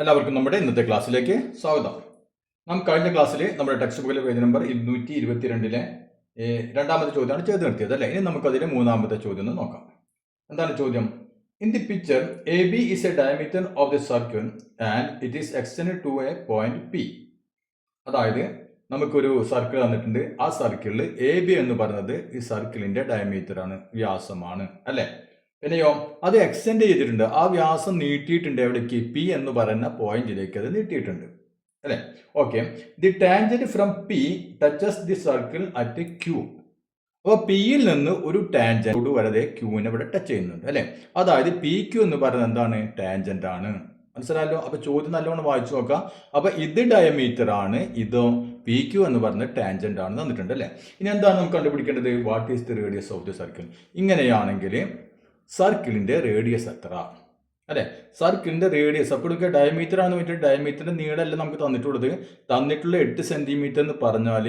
എല്ലാവർക്കും നമ്മുടെ ഇന്നത്തെ ക്ലാസ്സിലേക്ക് സ്വാഗതം. നാം കഴിഞ്ഞ ക്ലാസ്സിൽ നമ്മുടെ ടെക്സ്റ്റ് ബുക്കിലെ പേജ് നമ്പർ 222 രണ്ടാമത്തെ ചോദ്യമാണ് ചെയ്ത് നിർത്തിയത് അല്ലേ. ഇനി നമുക്കതിലെ മൂന്നാമത്തെ ചോദ്യം ഒന്ന് നോക്കാം. എന്താണ് ചോദ്യം? In the picture A B is a diameter of the circle and it is extend to a point P. അതായത് നമുക്കൊരു സർക്കിൾ തന്നിട്ടുണ്ട്. ആ സർക്കിളിൽ എ ബി എന്ന് പറയുന്നത് ഈ സർക്കിളിന്റെ ഡയമീറ്റർ ആണ്, വ്യാസമാണ് അല്ലേ. പിന്നെയോ അത് എക്സ്റ്റെൻഡ് ചെയ്തിട്ടുണ്ട്, ആ വ്യാസം നീട്ടിയിട്ടുണ്ട്. എവിടേക്ക്? പി എന്ന് പറയുന്ന പോയിന്റിലേക്ക് അത് നീട്ടിയിട്ടുണ്ട് അല്ലെ. Okay, the tangent from P touches the circle at Q. അപ്പോൾ പിയിൽ നിന്ന് ഒരു ടാൻജന്റ് വരെ ക്യൂവിനെ ഇവിടെ ടച്ച് ചെയ്യുന്നുണ്ട് അല്ലെ. അതായത് പി ക്യൂ എന്ന് പറയുന്നത് എന്താണ്? ടാൻജന്റ് ആണ്. മനസ്സിലായല്ലോ? അപ്പൊ ചോദ്യം നല്ലോണം വായിച്ചു നോക്കാം. അപ്പൊ ഇത് ഡയമീറ്റർ ആണ്, ഇതോ പി ക്യൂ എന്ന് പറയുന്നത് ടാൻജന്റ് ആണ് തന്നിട്ടുണ്ട് അല്ലെ. ഇനി എന്താണ് നമുക്ക് കണ്ടുപിടിക്കേണ്ടത്? What is the radius of the circle. ഇങ്ങനെയാണെങ്കിൽ സർക്കിളിന്റെ റേഡിയസ് എത്ര അല്ലെ. സർക്കിളിന്റെ റേഡിയസ് അപ്പോൾ ഡയമീറ്റർ ആണ് വേണ്ടിയിട്ട് ഡയമീറ്ററിന്റെ നീളമല്ല നമുക്ക് തന്നിട്ടുള്ള 8 സെന്റിമീറ്റർ എന്ന് പറഞ്ഞാൽ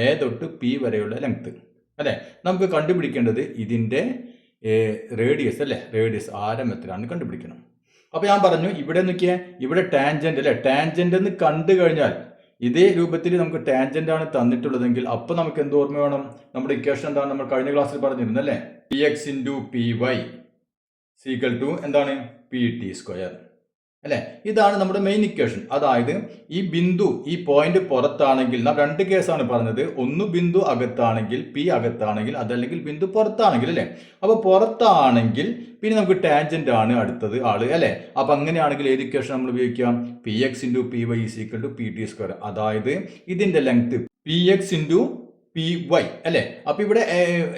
എ തൊട്ട് പി വരെയുള്ള ലെങ്ത് അല്ലെ. നമുക്ക് കണ്ടുപിടിക്കേണ്ടത് ഇതിന്റെ റേഡിയസ് അല്ലെ, റേഡിയസ് ആരം എത്രയാണെന്ന് കണ്ടുപിടിക്കണം. അപ്പൊ ഞാൻ പറഞ്ഞു ഇവിടെ നോക്കിയാൽ ഇവിടെ ടാൻജന്റ് അല്ലെ, ടാൻജന്റ് എന്ന് കണ്ടു കഴിഞ്ഞാൽ ഇതേ രൂപത്തിൽ നമുക്ക് ടാൻജന്റ് ആണ് തന്നിട്ടുള്ളതെങ്കിൽ അപ്പൊ നമുക്ക് എന്ത് ഓർമ്മ വേണം? നമ്മുടെ ഇക്വേഷൻ എന്താണ്? നമ്മൾ കഴിഞ്ഞ ക്ലാസ്സിൽ പറഞ്ഞിരുന്നു അല്ലെ. P X into P Y is equal to എന്താണ്? പി ടി സ്ക്വയർ അല്ലെ. ഇതാണ് നമ്മുടെ മെയിൻ ഇക്വേഷൻ. അതായത് ഈ ബിന്ദു, ഈ പോയിന്റ് പുറത്താണെങ്കിൽ, നാം രണ്ട് കേസാണ് പറഞ്ഞത്. ഒന്ന് ബിന്ദു അകത്താണെങ്കിൽ, പി അകത്താണെങ്കിൽ, അതല്ലെങ്കിൽ ബിന്ദു പുറത്താണെങ്കിൽ അല്ലെ. അപ്പൊ പുറത്താണെങ്കിൽ പിന്നെ നമുക്ക് ടാൻജന്റ് ആണ് അടുത്തത് ആള് അല്ലെ. അപ്പൊ അങ്ങനെയാണെങ്കിൽ ഏത് ഇക്വേഷൻ നമ്മൾ ഉപയോഗിക്കാം? P X into P Y equal to P T square. അതായത് ഇതിന്റെ length P X into P Y അല്ലെ. അപ്പൊ ഇവിടെ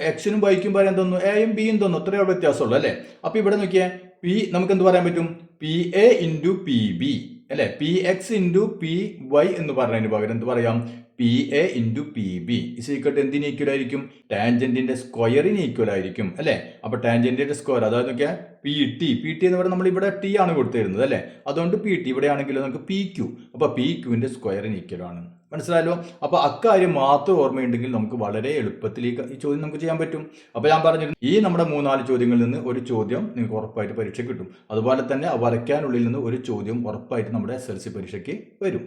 എക്സിനും വൈക്കും പറയാൻ തോന്നുന്നു, എയും ബിയും തോന്നുന്നു, അത്രയോ വ്യത്യാസമുള്ളൂ അല്ലെ. അപ്പൊ ഇവിടെ നോക്കിയാൽ പി നമുക്ക് എന്ത് പറയാൻ പറ്റും? P A into P B അല്ലെ. P X into P Y എന്ന് പറഞ്ഞതിന് പകരം എന്ത് പറയാം? P A into P B ഇസിക്കട്ട് എന്തിന് ഈക്വൽ ആയിരിക്കും? ടാൻജന്റിന്റെ സ്ക്വയറിന് ഈക്വൽ ആയിരിക്കും അല്ലെ. അപ്പൊ ടാൻജന്റിന്റെ സ്ക്വയർ അതായത് നോക്കിയാൽ പി ടി എന്ന് പറയുന്നത് നമ്മൾ ഇവിടെ ടി ആണ് കൊടുത്തിരുന്നത് അല്ലെ. അതുകൊണ്ട് പി ടി ഇവിടെ ആണെങ്കിൽ നമുക്ക് പി ക്യൂ. അപ്പൊ പി ക്യൂവിന്റെ സ്ക്വയറിന് ഈക്വൽ ആണ്. മനസ്സിലായല്ലോ? അപ്പൊ അക്കാര്യം മാത്രം ഓർമ്മയുണ്ടെങ്കിൽ നമുക്ക് വളരെ എളുപ്പത്തിൽ ഈ ചോദ്യം നമുക്ക് ചെയ്യാൻ പറ്റും. അപ്പൊ ഞാൻ പറഞ്ഞിരുന്നു, ഈ നമ്മുടെ 3-4 ചോദ്യങ്ങളിൽ നിന്ന് ഒരു ചോദ്യം നിങ്ങൾക്ക് ഉറപ്പായിട്ട് പരീക്ഷ കിട്ടും. അതുപോലെ തന്നെ വരയ്ക്കാനുള്ളിൽ നിന്ന് ഒരു ചോദ്യം ഉറപ്പായിട്ട് നമ്മുടെ SLC പരീക്ഷയ്ക്ക് വരും.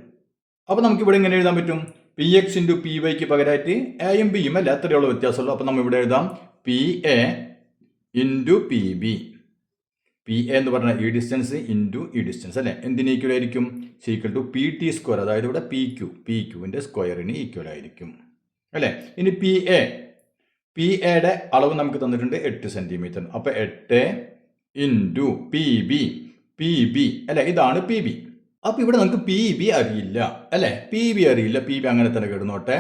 അപ്പൊ നമുക്ക് ഇവിടെ എങ്ങനെ എഴുതാൻ പറ്റും? പി എക്സ് ഇൻറ്റു പി വൈക്ക് പകരമായിട്ട് എയും ബിയും അല്ല, അത്രയുള്ള വ്യത്യാസമുള്ളൂ. അപ്പൊ നമ്മൾ ഇവിടെ എഴുതാം P A into P B. P A എന്ന് പറഞ്ഞാൽ ഈ ഡിസ്റ്റൻസ് ഇൻറ്റു ഈ ഡിസ്റ്റൻസ് അല്ലെ. എന്തിന് ഈക്വൽ ആയിരിക്കും? Equal to P T square. അതായത് ഇവിടെ പി ക്യൂവിന്റെ സ്ക്വയറിന് ഈക്വൽ ആയിരിക്കും അല്ലെ. ഇനി പി എയുടെ അളവ് നമുക്ക് തന്നിട്ടുണ്ട് 8 സെന്റിമീറ്റർ. അപ്പൊ 8 ഇൻറ്റു പി ബി അല്ലെ, ഇതാണ് പി ബി. അപ്പൊ ഇവിടെ നമുക്ക് പി ബി അറിയില്ല അല്ലെ. പി ബി അങ്ങനെ തന്നെ കിടന്നോട്ടെ.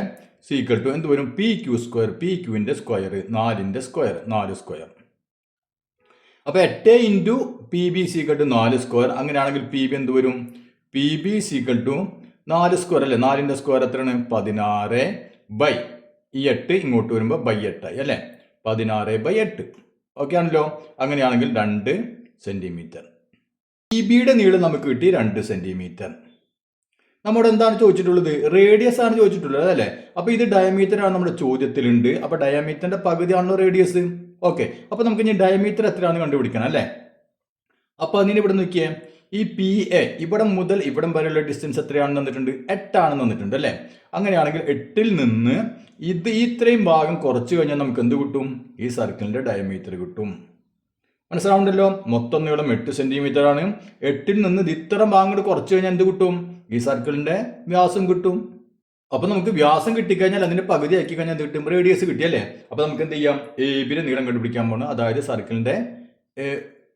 ഈക്വൽ ടു എന്ത് വരും? P Q square. പി ക്യൂവിന്റെ സ്ക്വയർ 4 സ്ക്വയർ. അപ്പൊ 8 into P B is equal to 4 square. അങ്ങനെയാണെങ്കിൽ പി ബി എന്ത് വരും? P B is equal to 4 square അല്ലെ. 4ന്റെ സ്ക്വയർ എത്രയാണ്? 16 ബൈ ഈ 8 ഇങ്ങോട്ട് വരുമ്പോൾ ബൈ 8 ആയി അല്ലെ. 16 ബൈ 8 ഓക്കെ ആണല്ലോ. അങ്ങനെയാണെങ്കിൽ 2 സെന്റിമീറ്റർ. പി ബിയുടെ നീളം നമുക്ക് കിട്ടി 2 സെന്റിമീറ്റർ. നമ്മുടെ എന്താണ് ചോദിച്ചിട്ടുള്ളത്? റേഡിയസ് ആണ് ചോദിച്ചിട്ടുള്ളത് അല്ലെ. അപ്പൊ ഇത് ഡയമീറ്റർ ആണ് നമ്മുടെ ചോദ്യത്തിലുണ്ട്. അപ്പൊ ഡയമീറ്ററിന്റെ പകുതിയാണല്ലോ റേഡിയസ്. ഓക്കെ, അപ്പൊ നമുക്ക് ഇനി ഡയമീറ്റർ എത്രയാണെന്ന് കണ്ടുപിടിക്കണം അല്ലെ. അപ്പൊ അതിന് ഇവിടെ നോക്കിയേ, ഈ പി എ ഇവിടെ മുതൽ ഇവിടം വരെയുള്ള ഡിസ്റ്റൻസ് എത്രയാണെന്ന് തന്നിട്ടുണ്ട്? 8 ആണെന്ന് തന്നിട്ടുണ്ട് അല്ലെ. അങ്ങനെയാണെങ്കിൽ 8ൽ നിന്ന് ഇത്രയും ഭാഗം കുറച്ച് കഴിഞ്ഞാൽ നമുക്ക് എന്ത് കിട്ടും? ഈ സർക്കിളിന്റെ ഡയമീറ്റർ കിട്ടും. മനസ്സിലാവുണ്ടല്ലോ? മൊത്തം നീളം 8 സെന്റിമീറ്റർ ആണ്. 8ൽ നിന്ന് ഇത്ര ഭാഗം കുറച്ച് കഴിഞ്ഞാൽ എന്ത് കിട്ടും? ഈ സർക്കിളിന്റെ വ്യാസം കിട്ടും. അപ്പൊ നമുക്ക് വ്യാസം കിട്ടിക്കഴിഞ്ഞാൽ അതിന്റെ പകുതി ആക്കി കഴിഞ്ഞാൽ എന്ത് കിട്ടും? റേഡിയസ് കിട്ടിയല്ലേ. അപ്പൊ നമുക്ക് എന്ത് ചെയ്യാം? എ ബിയുടെ നീളം കണ്ടുപിടിക്കാൻ പോകണം. അതായത് സർക്കിളിന്റെ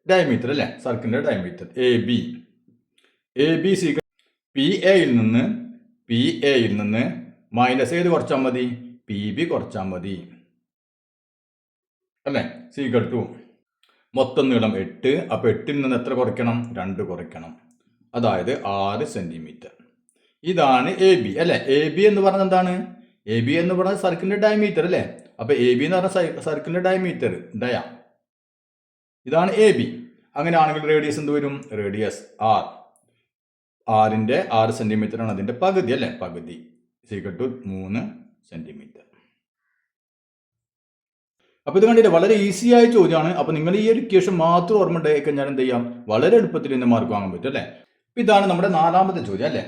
ഡയമീറ്റർ അല്ലെ. സർക്കിളിന്റെ diameter A B is equal P എയിൽ നിന്ന് മൈനസ് ഏത് കുറച്ചാൽ മതി? പി ബി കുറച്ചാൽ മതി അല്ലെ. സീക്വൽ ടു മൊത്തം നീളം 8. അപ്പൊ 8ൽ നിന്ന് എത്ര കുറയ്ക്കണം? 2 കുറയ്ക്കണം. അതായത് 6 സെന്റിമീറ്റർ. ഇതാണ് എ ബി അല്ലെ. എ ബി എന്ന് പറഞ്ഞത് എന്താണ്? എ ബി എന്ന് പറഞ്ഞാൽ സർക്കിളിന്റെ ഡയമീറ്റർ അല്ലെ. അപ്പൊ എ ബി എന്ന് പറഞ്ഞ സർക്കിളിന്റെ ഡയമീറ്റർ ഇതാണ് എ ബി. അങ്ങനെയാണെങ്കിൽ റേഡിയസ് എന്ത് വരും? റേഡിയസ് ആറിന്റെ 6 സെന്റിമീറ്റർ ആണ് അതിന്റെ പകുതി അല്ലെ. പകുതി ഈക്വൽ ടു 3 സെന്റിമീറ്റർ. അപ്പൊ ഇത് കണ്ടില്ലേ, വളരെ ഈസി ആയ ചോദ്യമാണ്. അപ്പൊ നിങ്ങൾ ഈ ഒരു ഇക്വേഷൻ മാത്രം ഓർമ്മ ഉണ്ടായി കഴിഞ്ഞാൽ എന്ത് ചെയ്യാം? വളരെ എളുപ്പത്തിൽ ഇന്ന് മാർക്ക് വാങ്ങാൻ പറ്റും അല്ലെ. ഇതാണ് നമ്മുടെ നാലാമത്തെ ചോദ്യം അല്ലേ.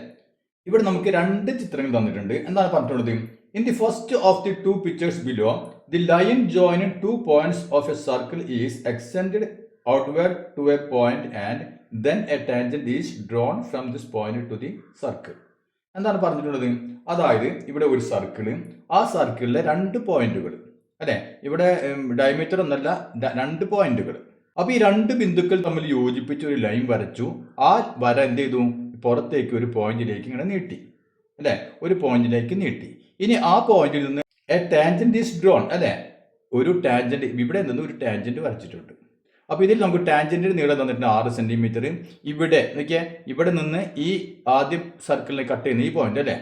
ഇവിടെ നമുക്ക് രണ്ട് ചിത്രങ്ങൾ തന്നിട്ടുണ്ട്. എന്താണ് പറഞ്ഞിട്ടുള്ളത്? In the first of the two pictures below the line joining two points of a circle is extended outward to a point and then a tangent is drawn from this point to the circle. എന്താണ് പറഞ്ഞിട്ടുള്ളത്? അതായത് ഇവിടെ ഒരു circle, ആ സർക്കിളിലെ രണ്ട് പോയിന്റുകൾ അല്ലെ, ഇവിടെ ഡയമീറ്റർ ഒന്നല്ല, രണ്ട് പോയിന്റുകൾ. അപ്പൊ ഈ രണ്ട് ബിന്ദുക്കൾ തമ്മിൽ യോജിപ്പിച്ച് ഒരു ലൈൻ വരച്ചു. ആ വര എന്ത് ചെയ്തു? പുറത്തേക്ക് ഒരു പോയിന്റിലേക്ക് ഇങ്ങനെ നീട്ടി അല്ലെ, ഒരു പോയിന്റിലേക്ക് നീട്ടി. ഇനി ആ പോയിന്റിൽ നിന്ന് എ ടാൻജന്റ് ഈസ് ഡ്രോൺ അല്ലെ, ഒരു ടാൻജന്റ് ഇവിടെ നിന്ന് ഒരു ടാൻജന്റ് വരച്ചിട്ടുണ്ട്. അപ്പൊ ഇതിൽ നമുക്ക് ടാൻജന്റിന് നീളം തന്നിട്ടുണ്ട് 6 സെന്റിമീറ്റർ. ഇവിടെ നോക്കിയേ, ഇവിടെ നിന്ന് ഈ ആദ്യം സർക്കിളിനെ കട്ട് ചെയ്യുന്ന ഈ പോയിന്റ് അല്ലെ,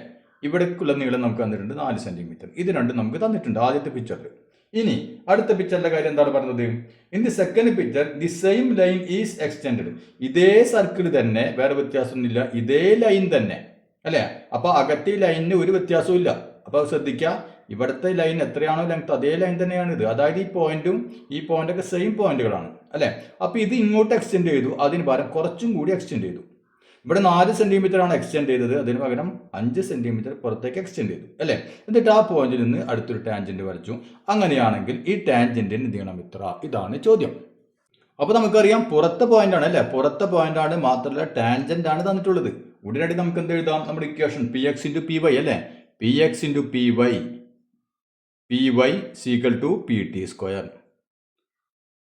ഇവിടേക്കുള്ള നീളം നമുക്ക് തന്നിട്ടുണ്ട് 4 സെന്റിമീറ്റർ. ഇത് രണ്ടും നമുക്ക് തന്നിട്ടുണ്ട് ആദ്യത്തെ പിക്ചറിൽ. ഇനി അടുത്ത പിക്ചറിന്റെ കാര്യം എന്താണ് പറഞ്ഞത്? In the second picture the same line is extended. ഇതേ സർക്കിൾ തന്നെ, വേറെ വ്യത്യാസമൊന്നുമില്ല, ഇതേ ലൈൻ തന്നെ അല്ലെ. അപ്പൊ അകത്തെ ലൈനിന് ഒരു വ്യത്യാസവും ഇല്ല. അപ്പൊ ശ്രദ്ധിക്കുക, ഇവിടുത്തെ ലൈൻ എത്രയാണോ ലെങ്ത് അതേ ലൈൻ തന്നെയാണ് ഇത്. അതായത് ഈ പോയിന്റും ഈ പോയിന്റൊക്കെ സെയിം പോയിന്റുകളാണ് അല്ലെ. അപ്പൊ ഇത് ഇങ്ങോട്ട് എക്സ്റ്റെൻഡ് ചെയ്തു, അതിന് പകരം കുറച്ചും കൂടി എക്സ്റ്റെൻഡ് ചെയ്തു. ഇവിടെ 4 സെന്റിമീറ്റർ ആണ് എക്സ്റ്റെൻഡ് ചെയ്തത്, അതിന് പകരം 5 സെന്റിമീറ്റർ പുറത്തേക്ക് എക്സ്റ്റെൻഡ് ചെയ്തു അല്ലെ. എന്നിട്ട് ആ പോയിന്റിൽ നിന്ന് അടുത്തൊരു ടാൻജന്റ് വരച്ചു. അങ്ങനെയാണെങ്കിൽ ഈ ടാൻജന്റിന് നീളം ഇത്ര. ഇതാണ് ചോദ്യം. അപ്പൊ നമുക്കറിയാം പുറത്തെ പോയിന്റ് ആണ് അല്ലെ, പുറത്തെ പോയിന്റ് ആണ്, മാത്രമല്ല ടാൻജന്റ് ആണ് തന്നിട്ടുള്ളത്. ഉടനടി നമുക്ക് എന്ത് എഴുതാം? നമ്മുടെ equation P X into P Y അല്ലെ, P X into P Y is equal to P T square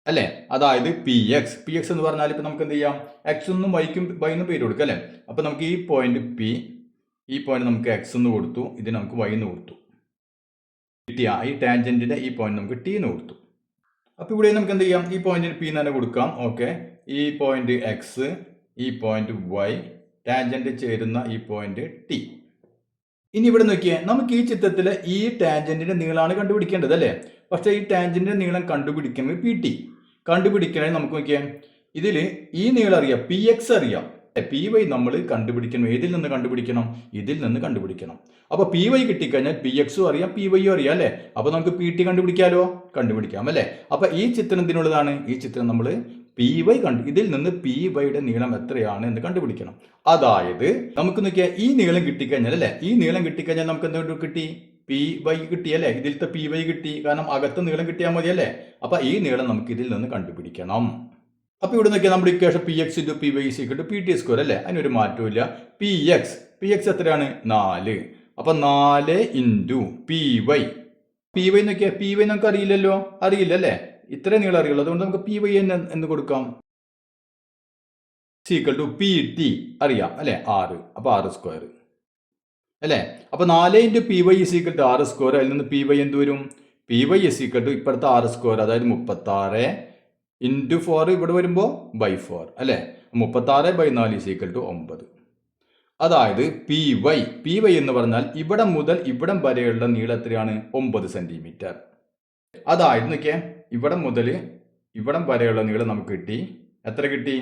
അല്ലെ. അതായത് പി എക്സ് എന്ന് പറഞ്ഞാൽ ഇപ്പൊ നമുക്ക് എന്ത് ചെയ്യാം? എക്സ് എന്നും വൈക്കും വൈന്നും പേര് കൊടുക്കുക അല്ലെ. അപ്പൊ നമുക്ക് ഈ പോയിന്റ് പി, ഈ പോയിന്റ് നമുക്ക് എക്സ് എന്ന് കൊടുത്തു, ഇതിന് നമുക്ക് വൈ എന്ന് കൊടുത്തു. ഈ ടാൻജന്റിന്റെ ഈ പോയിന്റ് നമുക്ക് ടി എന്ന് കൊടുത്തു. അപ്പൊ ഇവിടെ നമുക്ക് എന്ത് ചെയ്യാം? ഈ പോയിന്റിന് പി എന്ന് തന്നെ കൊടുക്കാം. ഓക്കെ, ഈ പോയിന്റ് എക്സ്, ഈ പോയിന്റ് വൈ, ടാൻജന്റ് ചേരുന്ന ഈ പോയിന്റ് ടി. ഇനി ഇവിടെ നോക്കിയേ, നമുക്ക് ഈ ചിത്രത്തിലെ ഈ ടാൻജന്റിന്റെ നീളമാണ് കണ്ടുപിടിക്കേണ്ടത് അല്ലേ. പക്ഷെ ഈ ടാൻജന്റിന്റെ നീളം കണ്ടുപിടിക്കുന്നത് പി ടി കണ്ടുപിടിക്കണമെങ്കിൽ നമുക്ക് നോക്കിയാൽ ഇതിൽ ഈ നീളം അറിയാം, പി എക്സ് അറിയാം, പി വൈ നമ്മൾ കണ്ടുപിടിക്കണം. ഏതിൽ നിന്ന് കണ്ടുപിടിക്കണം? ഇതിൽ നിന്ന് കണ്ടുപിടിക്കണം. അപ്പൊ പി വൈ കിട്ടിക്കഴിഞ്ഞാൽ പി എക്സും അറിയാം, പി വൈയും അറിയാം അല്ലെ. അപ്പൊ നമുക്ക് പി ടി കണ്ടുപിടിക്കാം അല്ലെ. അപ്പൊ ഈ ചിത്രം എന്തിനുള്ളതാണ്? ഈ ചിത്രം നമ്മൾ പി വൈ ഇതിൽ നിന്ന് പി വൈയുടെ നീളം എത്രയാണ് എന്ന് കണ്ടുപിടിക്കണം. അതായത് നമുക്ക് നോക്കിയാൽ ഈ നീളം കിട്ടിക്കഴിഞ്ഞാൽ അല്ലെ, ഈ നീളം കിട്ടിക്കഴിഞ്ഞാൽ നമുക്ക് എന്തുകൊണ്ട് കിട്ടി? പി വൈ കിട്ടി അല്ലെ, ഇതിലത്തെ പി വൈ കിട്ടി. കാരണം അകത്ത് നീളം കിട്ടിയാൽ മതി അല്ലെ. അപ്പൊ ഈ നീളം നമുക്ക് ഇതിൽ നിന്ന് കണ്ടുപിടിക്കണം. അപ്പൊ ഇവിടെ നോക്കിയാൽ നമ്മുടെ equation P X into P Y equal to P T square അല്ലെ, അതിനൊരു മാറ്റവും ഇല്ല. പി എക്സ് എത്രയാണ്? 4. അപ്പൊ 4 ഇൻറ്റു പി വൈ നോക്കിയാൽ പി വൈ നമുക്ക് അറിയില്ലല്ലോ, അറിയില്ല അല്ലെ, ഇത്ര നീളം അറിയുള്ളൂ. അതുകൊണ്ട് നമുക്ക് പി വൈ എന്ന് കൊടുക്കാം. ഈക്വൽ ടു പി ടി അറിയാം അല്ലെ, 6. അപ്പൊ 6 സ്ക്വയർ അല്ലെ. അപ്പൊ 4 into P Y equal to 6 square. അതിൽ നിന്ന് പി വൈ എന്ത് വരും? പി വൈ ഈക്വൽ ടു ഇപ്പോഴത്തെ 6 സ്ക്വയർ, അതായത് 36 ഇൻറ്റു 4 ഇവിടെ വരുമ്പോൾ ബൈ 4 അല്ലെ. 36/4 ഈക്വൽ ടു 9. അതായത് പി വൈ എന്ന് പറഞ്ഞാൽ ഇവിടം മുതൽ ഇവിടം വരെയുള്ള നീളം എത്രയാണ്? 9 സെന്റിമീറ്റർ. അതായത് നോക്കിയേ, ഇവിടം മുതൽ ഇവിടം വരെയുള്ള നീളം നമുക്ക് കിട്ടി. എത്ര കിട്ടി?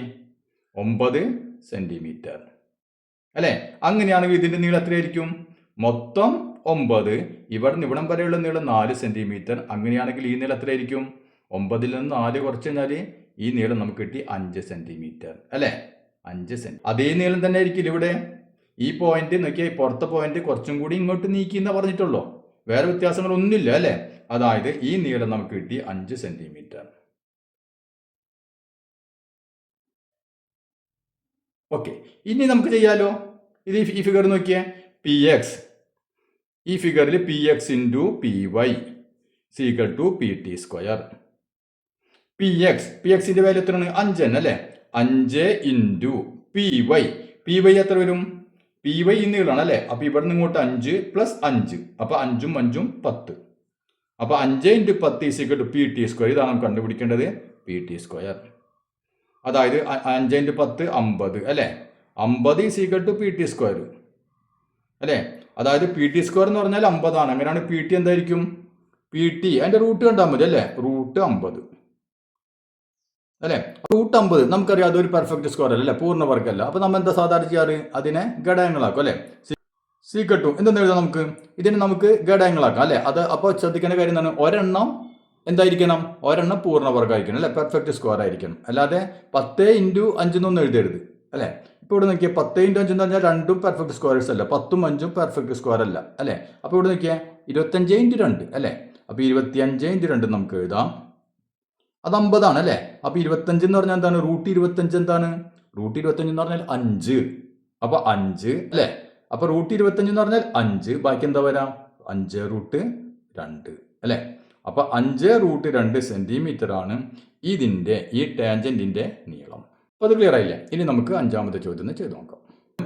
9 സെന്റിമീറ്റർ അല്ലെ. അങ്ങനെയാണെങ്കിൽ ഇതിന്റെ നീളം എത്രയായിരിക്കും? മൊത്തം 9, ഇവിടെ നിന്ന് ഇവിടം വരെയുള്ള നീളം 4 സെന്റിമീറ്റർ. അങ്ങനെയാണെങ്കിൽ ഈ നീളം എത്രയായിരിക്കും? 9ൽ നിന്ന് 4 കുറച്ച് കഴിഞ്ഞാൽ ഈ നീളം നമുക്ക് കിട്ടി 5 സെന്റിമീറ്റർ അല്ലെ. 5 സെന്റി. അതേ നീളം തന്നെ ആയിരിക്കും ഇവിടെ. ഈ പോയിന്റ് നോക്കിയാൽ പുറത്തെ പോയിന്റ് കുറച്ചും കൂടി ഇങ്ങോട്ട് നീക്കി എന്ന് പറഞ്ഞിട്ടുള്ളൂ, വേറെ വ്യത്യാസങ്ങളൊന്നുമില്ല അല്ലെ. അതായത് ഈ നീളം നമുക്ക് കിട്ടി 5 സെന്റിമീറ്റർ. ഓക്കെ, ഇനി നമുക്ക് ചെയ്യാലോ. ഇത് ഈ ഫിഗർ നോക്കിയേ, പി എക്സ്, ഈ ഫിഗറിൽ P X into P Y equal to P T square. P എക്സിന്റെ വാല്യൂ എത്രയാണ്? 5 തന്നെ അല്ലെ. 5 ഇൻറ്റു പി വൈ എത്ര വരും? പി വൈ നീളാണ് അല്ലെ. അപ്പൊ ഇവിടെ നിന്ന് ഇങ്ങോട്ട് 5 പ്ലസ് 5, അപ്പൊ 5ഉം 5ഉം 10. അപ്പൊ 5 into 10 equal to P T square. ഇതാണ് നമുക്ക് കണ്ടുപിടിക്കേണ്ടത്, പി ടി സ്ക്വയർ. അതായത് 5 ഇൻറ്റു 10 50 അല്ലെ. 50 equal to P T square അല്ലെ. അതായത് പി ടി സ്ക്വയർ എന്ന് പറഞ്ഞാൽ 50 ആണ്. അങ്ങനെയാണ് പി ടി എന്തായിരിക്കും? പി ടി അതിന്റെ റൂട്ട് കണ്ടാൽ മതി അല്ലെ, റൂട്ട് 50 അല്ലെ. റൂട്ട് 50 നമുക്കറിയാം അതൊരു പെർഫെക്റ്റ് സ്ക്വയർ അല്ലേ, പൂർണ്ണവർഗമല്ല. അപ്പൊ നമ്മൾ എന്താ സാധാരണ ചെയ്യാറ്? അതിനെ ഘടകങ്ങളാക്കും അല്ലെ. സീക്വൽ ടു എന്തെന്ന് എഴുതാം നമുക്ക്? ഇതിനെ നമുക്ക് ഘടകങ്ങളാക്കാം അല്ലെ. അത് അപ്പോൾ ശ്രദ്ധിക്കേണ്ട കാര്യം എന്താണ്? ഒരെണ്ണം എന്തായിരിക്കണം? ഒരെണ്ണം പൂർണ്ണവർഗമായിരിക്കണം അല്ലെ, പെർഫെക്റ്റ് സ്ക്വയർ ആയിരിക്കണം. അല്ലാതെ 10 ഇൻറ്റു 5 എന്നൊന്നും എഴുതരുത് അല്ലെ. ഇപ്പോൾ ഇവിടെ നോക്കിയാൽ 10 × 5 എന്ന് പറഞ്ഞാൽ രണ്ടും പെർഫെക്റ്റ് സ്ക്വയർസ് അല്ല, 10ഉം 5ഉം പെർഫെക്റ്റ് സ്ക്വയർ അല്ല അല്ലേ. അപ്പോൾ ഇവിടെ നോക്കിയാൽ 25 × 2 അല്ലേ. അപ്പോൾ 25 × 2 നമുക്ക് എഴുതാം, അത് 50 ആണ് അല്ലേ. അപ്പോൾ 25 എന്ന് പറഞ്ഞാൽ എന്താണ്, √25 എന്താണ്, √25 എന്ന് പറഞ്ഞാൽ 5. അപ്പോൾ 5 അല്ലേ. അപ്പോൾ √25 എന്ന് പറഞ്ഞാൽ 5, ബാക്കി എന്താ വരാം, 5√2 അല്ലേ. അപ്പോൾ 5√2 സെന്റിമീറ്റർ ആണ് ഇതിൻ്റെ ഈ ടാൻജന്റിന്റെ നീളം. അപ്പോൾ അത് ക്ലിയർ ആയില്ലേ. ഇനി നമുക്ക് 5ാമത്തെ ചോദ്യം ചെയ്ത് നോക്കാം.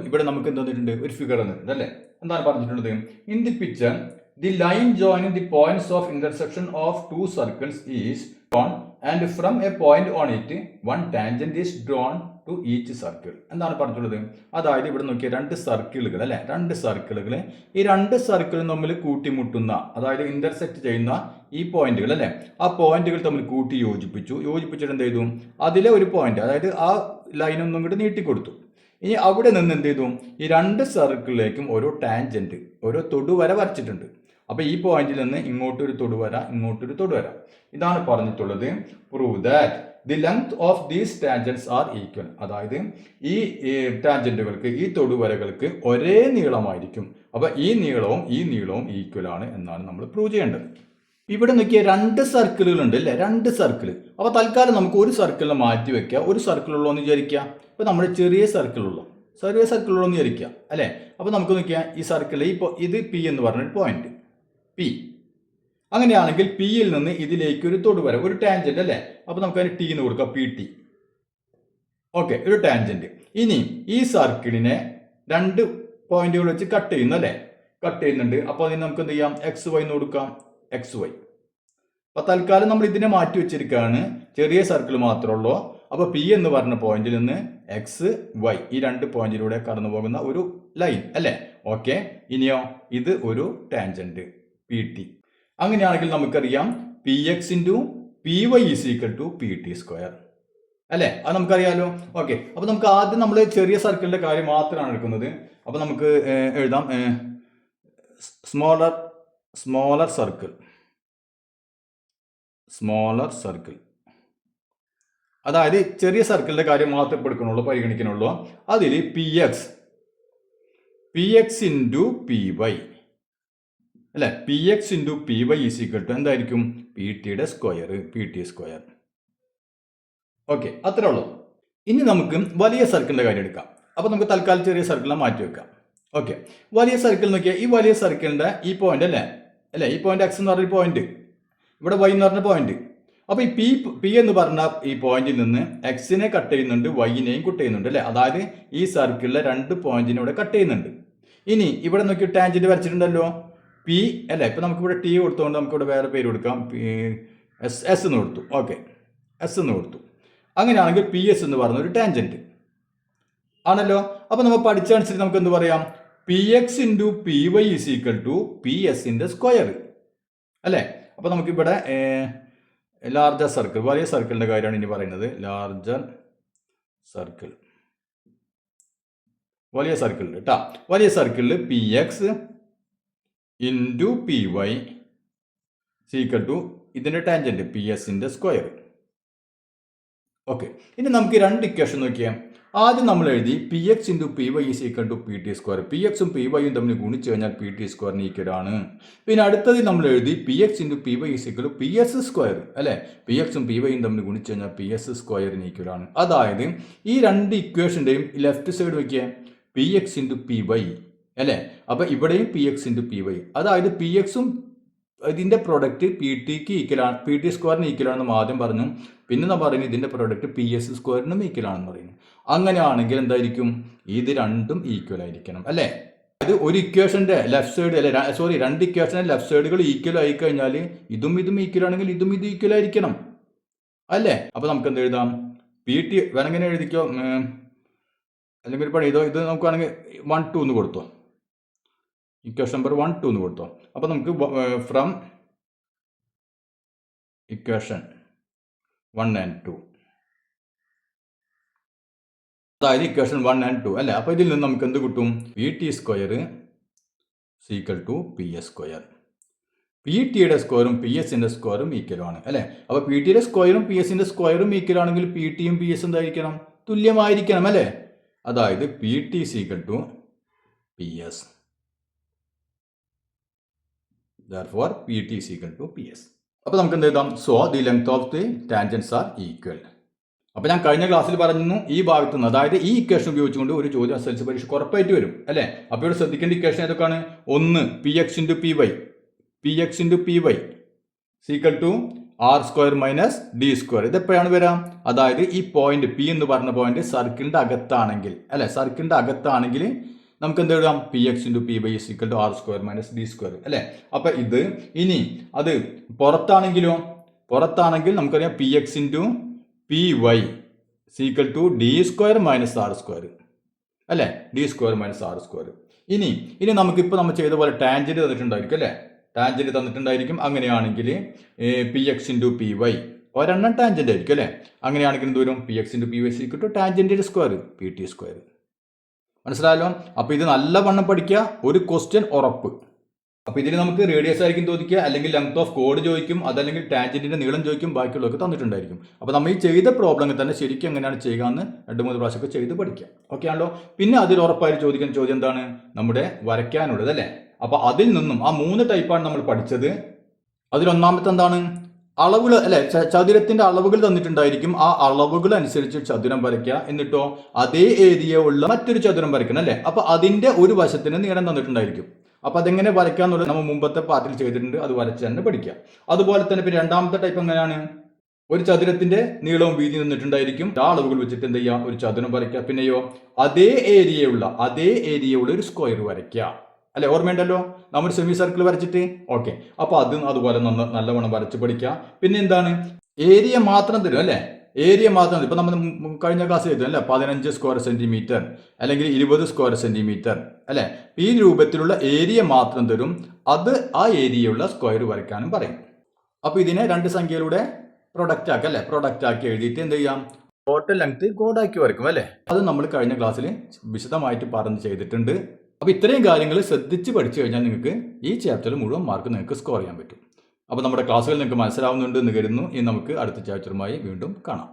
ഇവിടെ നമുക്ക് എന്ത് തന്നിട്ടുണ്ട്, ഒരു ഫിഗർ തന്നിട്ടുണ്ട് അല്ലേ. എന്താണ് പറഞ്ഞിട്ടുള്ളത്, in the picture the line joining the points of intersection of 2 circles is drawn and from a point on it one tangent is drawn to each circle. എന്താണ് പറഞ്ഞിട്ടുള്ളത്, അതായത് ഇവിടെ നോക്കിയ 2 സർക്കിളുകൾ അല്ലെ, 2 സർക്കിളുകൾ, ഈ 2 സർക്കിളും തമ്മിൽ കൂട്ടിമുട്ടുന്ന, അതായത് ഇന്റർസെക്ട് ചെയ്യുന്ന ഈ പോയിന്റുകൾ അല്ലെ, ആ പോയിന്റുകൾ തമ്മിൽ കൂട്ടി യോജിപ്പിച്ചിട്ട് എന്ത് ചെയ്തു, അതിലെ ഒരു പോയിന്റ്, അതായത് ആ ലൈൻ ഒന്നും കൂടി നീട്ടിക്കൊടുത്തു. ഇനി അവിടെ നിന്ന് എന്ത് ചെയ്തു, ഈ 2 സർക്കിളിലേക്കും ഓരോ ടാൻജന്റ്, ഓരോ തൊടുവര വരച്ചിട്ടുണ്ട്. അപ്പോൾ ഈ പോയിന്റിൽ നിന്ന് ഇങ്ങോട്ടൊരു തൊടുവര, ഇങ്ങോട്ടൊരു തൊടുവര. ഇതാണ് പറഞ്ഞിട്ടുള്ളത്, prove that the length of these tangents are equal. അതായത് ഈ ടാൻജന്റുകൾക്ക്, ഈ തൊടുവരകൾക്ക് ഒരേ നീളമായിരിക്കും. അപ്പോൾ ഈ നീളവും ഈക്വൽ ആണ് എന്നാണ് നമ്മൾ പ്രൂവ് ചെയ്യേണ്ടത്. ഇവിടെ നോക്കിയാൽ 2 സർക്കിളുകൾ ഉണ്ട് അല്ലേ, 2 സർക്കിൾ. അപ്പോൾ തൽക്കാലം നമുക്ക് ഒരു സർക്കിളിനെ മാറ്റി വെക്കുക, ഒരു സർക്കിളുള്ളൂ എന്ന് വിചാരിക്കുക. ഇപ്പോൾ നമ്മുടെ ചെറിയ സർക്കിളുള്ളൂ എന്ന് വിചാരിക്കുക അല്ലേ. അപ്പോൾ നമുക്ക് നോക്കിയാൽ ഈ സർക്കിൾ, ഇപ്പോൾ ഇത് പി എന്ന് പറഞ്ഞൊരു പോയിന്റ് പി. അങ്ങനെയാണെങ്കിൽ പിയിൽ നിന്ന് ഇതിലേക്ക് ഒരു തൊടുവര, ഒരു ടാൻജന്റ് അല്ലേ. അപ്പോൾ നമുക്ക് അതിന് ടി എന്ന് കൊടുക്കാം, പി ടി. ഓക്കെ, ഒരു ടാൻജന്റ്. ഇനി ഈ സർക്കിളിനെ 2 പോയിന്റുകൾ വെച്ച് കട്ട് ചെയ്യുന്നു അല്ലേ, കട്ട് ചെയ്യുന്നുണ്ട്. അപ്പോൾ അതിന് നമുക്ക് എന്ത് ചെയ്യാം, എക്സ് വൈ എന്ന് കൊടുക്കാം, എക്സ് വൈ. അപ്പോൾ തൽക്കാലം നമ്മൾ ഇതിനെ മാറ്റി വെച്ചിരിക്കുകയാണ്, ചെറിയ സർക്കിൾ മാത്രമേ ഉള്ളൂ. അപ്പോൾ പി എന്ന് പറഞ്ഞ പോയിന്റിൽ നിന്ന് എക്സ് വൈ, ഈ 2 പോയിന്റിലൂടെ കടന്നു പോകുന്ന ഒരു ലൈൻ അല്ലേ. ഓക്കെ, ഇനിയോ ഇത് ഒരു ടാൻജന്റ് പി ടി. അങ്ങനെയാണെങ്കിൽ നമുക്കറിയാം P X into P Y is equal to P T square അല്ലേ, അത് നമുക്കറിയാലോ. ഓക്കെ, അപ്പോൾ നമുക്ക് ആദ്യം നമ്മൾ ചെറിയ സർക്കിളിന്റെ കാര്യം മാത്രമാണ് എടുക്കുന്നത്. അപ്പോൾ നമുക്ക് എഴുതാം സ്മോളർ സർക്കിൾ. അതായത് ചെറിയ സർക്കിളിന്റെ കാര്യം മാത്രമേ പരിഗണിക്കണുള്ളൂ. അതിൽ P X into P Y അല്ലെ, P X into P Y is equal to എന്തായിരിക്കും, പി ടിയുടെ square, P T square. Okay, അത്രേ ഉള്ളൂ. ഇനി നമുക്ക് വലിയ സർക്കിളിന്റെ കാര്യം എടുക്കാം. അപ്പോൾ നമുക്ക് തൽക്കാലം ചെറിയ സർക്കിളിനെ മാറ്റി വെക്കാം. ഓക്കെ, വലിയ സർക്കിൾ നോക്കിയാൽ ഈ വലിയ സർക്കിളിന്റെ ഈ പോയിന്റ് അല്ലേ, ഈ പോയിന്റ് എക്സ് എന്ന് പറഞ്ഞ പോയിന്റ്, ഇവിടെ വൈ എന്ന് പറഞ്ഞ പോയിന്റ്. അപ്പോൾ ഈ പി എന്ന് പറഞ്ഞ ഈ പോയിന്റിൽ നിന്ന് എക്സിനെ കട്ട് ചെയ്യുന്നുണ്ട്, വൈനെയും കട്ട് ചെയ്യുന്നുണ്ട് അല്ലേ. അതായത് ഈ സർക്കിളിലെ 2 പോയിന്റിനെ ഇവിടെ കട്ട് ചെയ്യുന്നുണ്ട്. ഇനി ഇവിടെ നോക്കി ടാൻജന്റ് വരച്ചിട്ടുണ്ടല്ലോ, പി അല്ലേ. ഇപ്പം നമുക്കിവിടെ ടി കൊടുത്തുകൊണ്ട് നമുക്കിവിടെ വേറെ പേര് കൊടുക്കാം, എസ് എന്ന് കൊടുത്തു. ഓക്കെ, എസ് എന്ന് കൊടുത്തു. അങ്ങനെയാണെങ്കിൽ പി എസ് എന്ന് പറഞ്ഞ ഒരു ടാൻജന്റ് ആണല്ലോ. അപ്പോൾ നമ്മൾ പഠിച്ചനുസരിച്ച് നമുക്ക് എന്ത് പറയാം, P X into P Y is equal to P എസിൻ്റെ സ്ക്വയർ അല്ലേ. അപ്പോൾ നമുക്കിവിടെ ലാർജർ സർക്കിൾ, വലിയ സർക്കിളിൻ്റെ കാര്യമാണ് ഇനി പറയുന്നത്. ലാർജർ സർക്കിൾ, വലിയ സർക്കിളിൽ കേട്ടോ, വലിയ സർക്കിളിൽ P X into P Y is equal to ഇതിൻ്റെ ടാൻജന്റ് പി എസിൻ്റെ സ്ക്വയർ. ഓക്കെ, ഇനി നമുക്ക് 2 ഇക്വേഷൻ നോക്കിയാൽ. ആദ്യം നമ്മൾ എഴുതി P X into P Y is equal to P T square. P എക്സും പി വൈയും തമ്മിൽ ഗുണിച്ചു കഴിഞ്ഞാൽ പി ടി സ്ക്വയറിന് ഈക്വൽ ആണ്. പിന്നെ അടുത്തത് നമ്മൾ എഴുതി P X into P Y is equal to P S square അല്ലേ. പി എക്സും പി വൈയും തമ്മിൽ ഗുണിച്ചു കഴിഞ്ഞാൽ പി എസ് സ്ക്വയറിന് ഈക്വൽ ആണ്. അതായത് ഈ 2 ഇക്വേഷൻ്റെയും ലെഫ്റ്റ് സൈഡ് നോക്കിയാൽ P X into P Y അല്ലേ. അപ്പോൾ ഇവിടെയും P X into P Y, അതായത് പി എക്സും ഇതിൻ്റെ പ്രൊഡക്റ്റ് പി ടിക്ക് ഈക്വലാണ്, പി ടി സ്ക്വയറിന് ഈക്വലാണെന്ന് ആദ്യം പറഞ്ഞു. പിന്നെ നമ്മൾ പറയുന്നത് ഇതിൻ്റെ പ്രൊഡക്റ്റ് പി എസ് സ്ക്വയറിനും ഈക്വലാണെന്ന് പറയുന്നു. അങ്ങനെയാണെങ്കിൽ എന്തായിരിക്കും, ഇത് രണ്ടും ഈക്വൽ ആയിരിക്കണം അല്ലേ. അത് ഒരു ഇക്വേഷൻ്റെ ലെഫ്റ്റ് സൈഡ് അല്ലെ, 2 ഇക്വേഷൻ്റെ ലെഫ്റ്റ് സൈഡുകൾ ഈക്വൽ ആയി കഴിഞ്ഞാൽ ഇതും ഈക്വൽ ആണെങ്കിൽ ഇതും ഈക്വൽ ആയിരിക്കണം അല്ലേ. അപ്പോൾ നമുക്ക് എന്ത് എഴുതാം, പി ടി വേണമെങ്കിൽ എഴുതിക്കോ, അല്ലെങ്കിൽ പണി ഇത് നമുക്കാണെങ്കിൽ 1 2 എന്ന് കൊടുത്തോ, ഇക്വേഷൻ നമ്പർ 1 2 എന്ന് കൊടുത്തോ. അപ്പോൾ നമുക്ക് ഫ്രം ഇക്വേഷൻ 1 and 2, അതായത് ഇക്വേഷൻ 1 and 2 അല്ലേ. അപ്പോൾ ഇതിൽ നിന്ന് നമുക്ക് എന്ത് കിട്ടും, P T square is equal to P S square. P ടിയുടെ സ്ക്വയറും പി എസിൻ്റെ സ്ക്വയറും ഈക്വലാണ് അല്ലേ. അപ്പോൾ പി ടിയുടെ സ്ക്വയറും പി എസിൻ്റെ സ്ക്വയറും ഈക്വൽ ആണെങ്കിൽ പി ടിയും പി എസ് എന്തായിരിക്കണം, തുല്യമായിരിക്കണം അല്ലേ. അതായത് P T is equal to P S. Therefore, PT is equal to PS. അപ്പോൾ നമുക്ക് എന്ത് എഴുതാം? So the length of the tangents R equal. അപ്പോൾ ഞാൻ കഴിഞ്ഞ ക്ലാസ്സിൽ പറഞ്ഞു ഈ ഭാഗത്ത് നിന്ന്, അതായത് ഈ ഇക്വേഷൻ ഉപയോഗിച്ചുകൊണ്ട് ഒരു ചോദ്യം SSLC പരീക്ഷ ഉറപ്പായിട്ട് വരും അല്ലേ. അപ്പോൾ ഇവിടെ ശ്രദ്ധിക്കേണ്ട ഇക്വേഷൻ ഏതൊക്കെയാണ്? ഒന്ന് P X into P Y is equal to R square minus D square. ഇതെപ്പോഴാണ് വരാം? അതായത് ഈ പോയിന്റ് പി എന്ന് പറഞ്ഞ പോയിന്റ് സർക്കിളിൻ്റെ അകത്താണെങ്കിൽ അല്ലേ, സർക്കിളിൻ്റെ അകത്താണെങ്കിൽ നമുക്ക് എന്ത് എഴുതാം? P X into P Y equal to R square minus D square അല്ലേ. അപ്പം ഇത് ഇനി അത് പുറത്താണെങ്കിൽ നമുക്കറിയാം P X into P Y equal to D square minus R square അല്ലേ, D square minus R square. ഇനി നമുക്കിപ്പോൾ നമ്മൾ ചെയ്ത പോലെ ടാൻജൻറ്റ് തന്നിട്ടുണ്ടായിരിക്കും അല്ലേ, ടാൻജൻറ്റ് തന്നിട്ടുണ്ടായിരിക്കും. അങ്ങനെയാണെങ്കിൽ P X into P Y ഒരെണ്ണം ടാൻജൻറ്റ് ആയിരിക്കും അല്ലേ. അങ്ങനെയാണെങ്കിൽ എന്ത് വരും? P X into P Y equal to ടാൻജൻറ്റിൻ്റെ സ്ക്വയർ പി ടി സ്ക്വയർ. മനസ്സിലായല്ലോ? അപ്പോൾ ഇത് നല്ലവണ്ണം പഠിക്കുക, ഒരു ക്വസ്റ്റ്യൻ ഉറപ്പ്. അപ്പോൾ ഇതിൽ നമുക്ക് റേഡിയസ് ആയിരിക്കും ചോദിക്കുക, അല്ലെങ്കിൽ ലെങ്ത് ഓഫ് കോഡ് ചോദിക്കും, അതല്ലെങ്കിൽ ടാൻജൻറ്റിൻ്റെ നീളം ചോദിക്കും, ബാക്കിയുള്ളതൊക്കെ തന്നിട്ടുണ്ടായിരിക്കും. അപ്പോൾ നമ്മൾ ഈ ചെയ്ത പ്രോബ്ലങ്ങൾ തന്നെ ശരിക്കും എങ്ങനെയാണ് ചെയ്യുക എന്ന് 2-3 പ്രാവശ്യമൊക്കെ ചെയ്ത് പഠിക്കാം. ഓക്കെ ആണല്ലോ? പിന്നെ അതിൽ ഉറപ്പായിട്ട് ചോദിക്കുന്ന ചോദ്യം എന്താണ്? നമ്മുടെ വരയ്ക്കാനുള്ളത് അല്ലേ. അപ്പോൾ അതിൽ നിന്നും ആ 3 ടൈപ്പാണ് നമ്മൾ പഠിച്ചത്. അതിലൊന്നാമത്തെ എന്താണ്? അളവുകൾ അല്ലെ, ചതുരത്തിന്റെ അളവുകൾ തന്നിട്ടുണ്ടായിരിക്കും. ആ അളവുകൾ അനുസരിച്ച് ചതുരം വരയ്ക്കുക. എന്നിട്ടോ അതേ ഏരിയ ഉള്ള മറ്റൊരു ചതുരം വരയ്ക്കണം അല്ലെ. അപ്പൊ അതിന്റെ ഒരു വശത്തിന് നീളം തന്നിട്ടുണ്ടായിരിക്കും. അപ്പൊ അതെങ്ങനെ വരയ്ക്കാന്നുള്ളത് നമ്മൾ മുമ്പത്തെ പാർട്ടിൽ ചെയ്തിട്ടുണ്ട്. അത് വരച്ച് തന്നെ പഠിക്കുക. അതുപോലെ തന്നെ പിന്നെ രണ്ടാമത്തെ ടൈപ്പ് എങ്ങനെയാണ്? ഒരു ചതുരത്തിന്റെ നീളവും വീതി തന്നിട്ടുണ്ടായിരിക്കും. ആ അളവുകൾ വെച്ചിട്ട് എന്ത് ചെയ്യുക? ഒരു ചതുരം വരയ്ക്കുക. പിന്നെയോ അതേ ഏരിയയുള്ള ഒരു സ്ക്വയർ വരയ്ക്കുക അല്ലെ. ഓർമ്മയുണ്ടല്ലോ നമ്മൾ സെമി സർക്കിൾ വരച്ചിട്ട്. ഓക്കെ, അപ്പോൾ അതുപോലെ നല്ലവണ്ണം വരച്ച് പഠിക്കുക. പിന്നെ എന്താണ്? ഏരിയ മാത്രം തരും അല്ലേ, ഏരിയ മാത്രം. ഇപ്പം നമ്മൾ കഴിഞ്ഞ ക്ലാസ് ചെയ്തു അല്ലേ, 15 സ്ക്വയർ സെന്റിമീറ്റർ അല്ലെങ്കിൽ 20 സ്ക്വയർ സെന്റിമീറ്റർ അല്ലെ. ഈ രൂപത്തിലുള്ള ഏരിയ മാത്രം തരും. അത് ആ ഏരിയയുള്ള സ്ക്വയർ വരയ്ക്കാനും പറയും. അപ്പോൾ ഇതിനെ 2 സംഖ്യയിലൂടെ പ്രൊഡക്റ്റ് ആക്കുക അല്ലെ. പ്രൊഡക്റ്റ് ആക്കി എഴുതിയിട്ട് എന്ത് ചെയ്യാം? ടോട്ടൽ ലെങ്ത് കോഡാക്കി വരയ്ക്കും അല്ലേ. അത് നമ്മൾ കഴിഞ്ഞ ക്ലാസ്സിൽ വിശദമായിട്ട് പറഞ്ഞ് ചെയ്തിട്ടുണ്ട്. അപ്പോൾ ഇത്രയും കാര്യങ്ങൾ ശ്രദ്ധിച്ച് പഠിച്ചു കഴിഞ്ഞാൽ നിങ്ങൾക്ക് ഈ ചാപ്റ്ററിൽ മുഴുവൻ മാർക്ക് നിങ്ങൾക്ക് സ്കോർ ചെയ്യാൻ പറ്റും. അപ്പോൾ നമ്മുടെ ക്ലാസ്സുകൾ നിങ്ങൾക്ക് മനസ്സിലാവുന്നുണ്ട് എന്ന് കരുതുന്നു. ഇനി നമുക്ക് അടുത്ത ചാപ്റ്ററുമായി വീണ്ടും കാണാം.